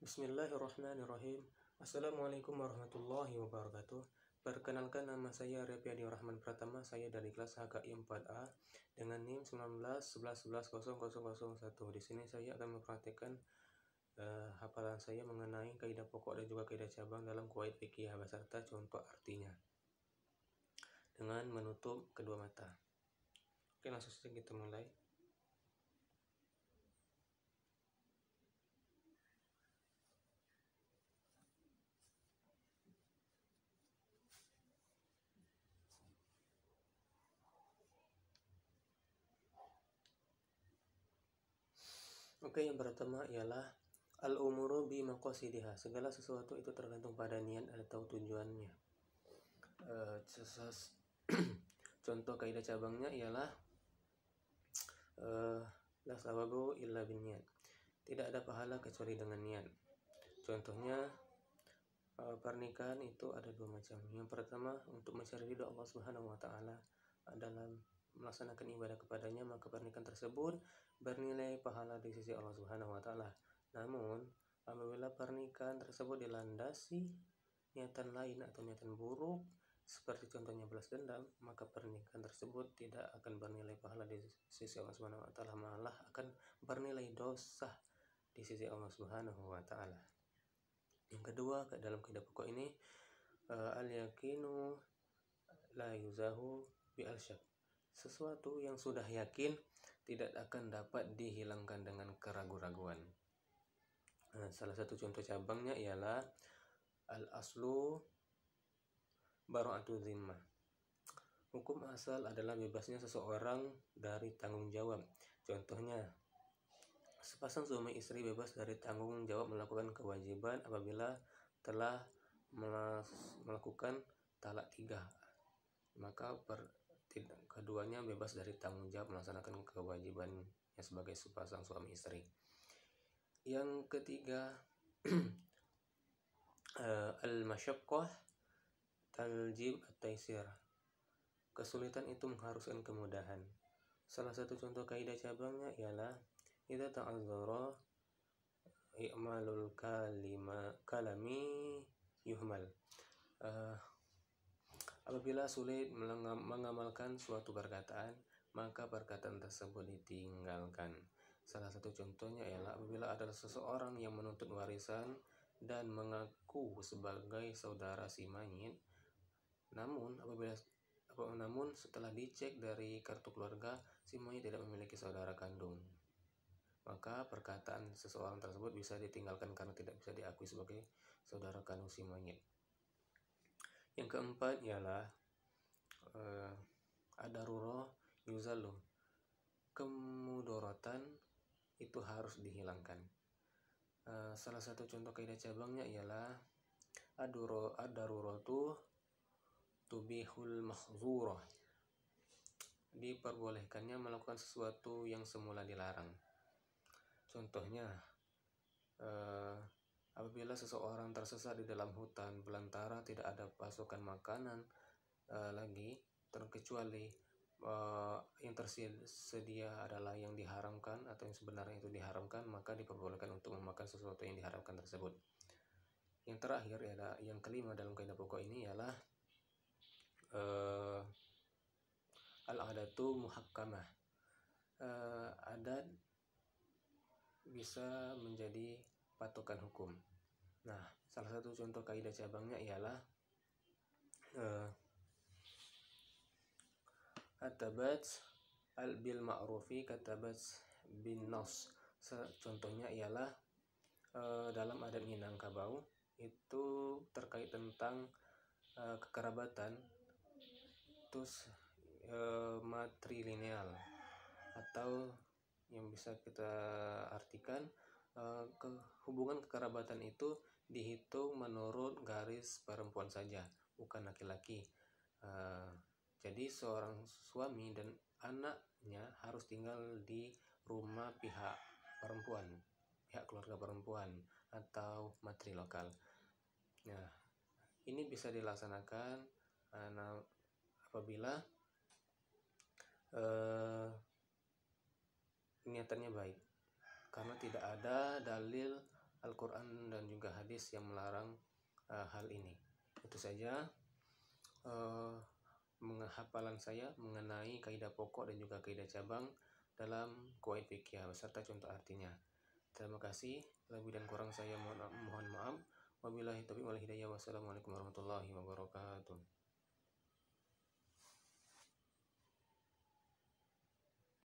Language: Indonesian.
Bismillahirrahmanirrahim. Assalamualaikum warahmatullahi wabarakatuh. Perkenalkan, nama saya Repiadi Rahman Pratama. Saya dari kelas HKI 4A dengan NIM 1911110001. Di sini saya akan mempraktikkan hafalan saya mengenai kaidah pokok dan juga kaidah cabang dalam kuwaid fikih beserta contoh artinya dengan menutup kedua mata. Oke, langsung saja kita mulai. Oke, yang pertama ialah al-umuru bi maqasidiha. Segala sesuatu itu tergantung pada niat atau tujuannya. Contoh kaidah cabangnya ialah la sawabu illa bin niat. Tidak ada pahala kecuali dengan niat. Contohnya pernikahan itu ada dua macam. Yang pertama, untuk mencari ridho Allah Subhanahu wa taala dalam melaksanakan ibadah kepadanya, maka pernikahan tersebut bernilai pahala di sisi Allah Subhanahu wa taala. Namun, apabila pernikahan tersebut dilandasi niatan lain atau niatan buruk, seperti contohnya balas dendam, maka pernikahan tersebut tidak akan bernilai pahala di sisi Allah Subhanahu wa taala, malah akan bernilai dosa di sisi Allah Subhanahu wa taala. Yang kedua, dalam kaidah pokok ini al-yaqinu la yuzahu bi al-syak. Sesuatu yang sudah yakin tidak akan dapat dihilangkan dengan keraguan-raguan. Salah satu contoh cabangnya ialah al-aslu bara'atu zimmah. Hukum asal adalah bebasnya seseorang dari tanggung jawab. Contohnya, sepasang suami istri bebas dari tanggung jawab melakukan kewajiban apabila telah melakukan talak 3. Maka keduanya bebas dari tanggung jawab melaksanakan kewajibannya sebagai sepasang suami istri. Yang ketiga, al-masyaqqah taljib at-taisir. Kesulitan itu mengharuskan kemudahan. Salah satu contoh kaidah cabangnya ialah idza ta'azzara i'malul kalami yuhmal. Apabila sulit mengamalkan suatu perkataan, maka perkataan tersebut ditinggalkan. Salah satu contohnya ialah apabila ada seseorang yang menuntut warisan dan mengaku sebagai saudara si mayit, namun setelah dicek dari kartu keluarga, si mayit tidak memiliki saudara kandung, maka perkataan seseorang tersebut bisa ditinggalkan karena tidak bisa diakui sebagai saudara kandung si mayit. Yang keempat ialah ad-darurah yuzalu. Kemudorotan itu harus dihilangkan. Salah satu contoh kaidah cabangnya ialah ad-daruratu tubihul mahzurah. Diperbolehkannya melakukan sesuatu yang semula dilarang. Contohnya, apabila seseorang tersesat di dalam hutan belantara, tidak ada pasokan makanan lagi, terkecuali yang tersedia adalah yang diharamkan atau yang sebenarnya itu diharamkan, maka diperbolehkan untuk memakan sesuatu yang diharamkan tersebut. Yang terakhir adalah yang kelima dalam kaidah pokok ini ialah al-adatu muhakkamah. Adat bisa menjadi patokan hukum. Nah, salah satu contoh kaidah cabangnya ialah at-tabat bil ma'rufi katabat bin nas. Contohnya ialah dalam adat Minangkabau itu terkait tentang kekerabatan, terus matrilineal, atau yang bisa kita artikan hubungan kekerabatan itu dihitung menurut garis perempuan saja, bukan laki-laki. Jadi seorang suami dan anaknya harus tinggal di rumah pihak perempuan, pihak keluarga perempuan atau matrilokal. Nah, ini bisa dilaksanakan apabila niatannya baik, karena tidak ada dalil Al-Quran dan juga hadis yang melarang hal ini. Itu saja hafalan saya mengenai kaidah pokok dan juga kaidah cabang dalam qawaid fikih beserta contoh artinya. Terima kasih. Lebih dan kurang saya mohon maaf. Wabillahi taufiq wal hidayah. Wassalamualaikum warahmatullahi wabarakatuh.